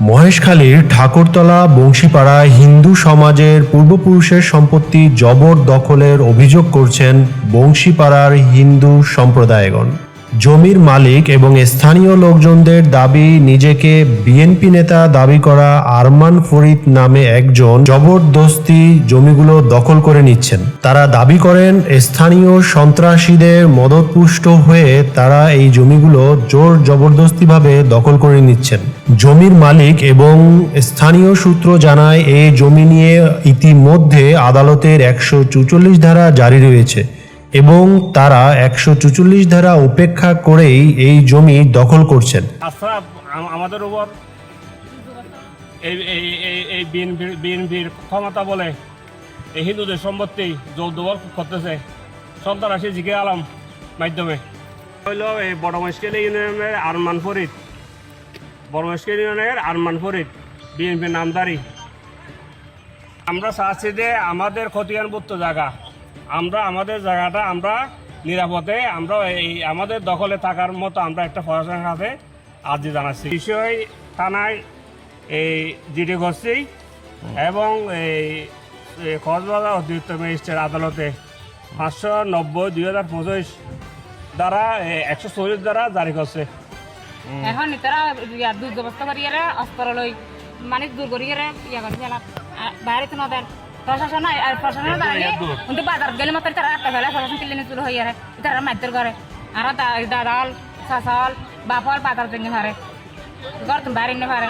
মহেশখালীর ঠাকুরতলা বংশীপাড়া হিন্দু সমাজের পূর্বপুরুষের সম্পত্তি জবরদখলের অভিযোগ করছেন বংশীপাড়ার হিন্দু সম্প্রদায়গণ। জমির মালিক এবং স্থানীয় লোকজনদের দাবি, নিজেকে বিএনপি নেতা দাবি করা আরমান ফরিদ নামে একজন জবরদস্তি জমিগুলো দখল করে নিচ্ছেন। তারা দাবি করেন স্থানীয় সন্ত্রাসীদের মদতপুষ্ট হয়ে তারা এই জমিগুলো জোর জবরদস্তিভাবে দখল করে নিচ্ছেন। জমির মালিক এবং স্থানীয় সূত্র জানায়, এই জমি নিয়ে ইতিমধ্যে আদালতের 144 ধারা জারি রয়েছে এবং তারা 144 ধারা উপেক্ষা করেই এই জমি দখল করছেন। আমাদের উপর এই বিএনপির ক্ষমতা বলে এই হিন্দুদের সম্পত্তি জোরদখল করতেছে সন্ত্রাসী জিকে আলম মাধ্যমে। হইল এই বড় মহেশখালী ইউনিয়নের আরমান ফরিদ, বড় মহেশখালী ইউনিয়নের আরমান ফরিদ বিএনপির নামধারী। আমরা চাচ্ছি যে আমাদের ক্ষতিকানভুক্ত জায়গা, আমরা আমাদের জায়গাটা আমরা নিরাপদে আমরা এই আমাদের দখলে থাকার মতো আমরা একটা প্রশাসনের কাছে আর্জি জানাচ্ছি। বিষয় থানায় এই জিডি করছি এবং এই কক্সবাজার অতিরিক্ত ম্যাজিস্ট্রেট আদালতে 590/2025 দ্বারা 140 দ্বারা জারি করছে। এখন তারা দুধ ব্যবস্থা করিয়ে অস্ত্র লই মানে দূর করিয়ে ইয়া করছে বাইরে তো নদের প্রশাসন প্রশাসনের দাঁড়িয়ে কিন্তু বাজার গেলে মাত্র তারা একটা ফেলে প্রশাসন কিনে তুলে হয়ে তারা মাইতের করে আর দাদাল শাসল বাফল বাজার ভেঙে হারে ঘর তুমি বাইরে নিয়ে পারে।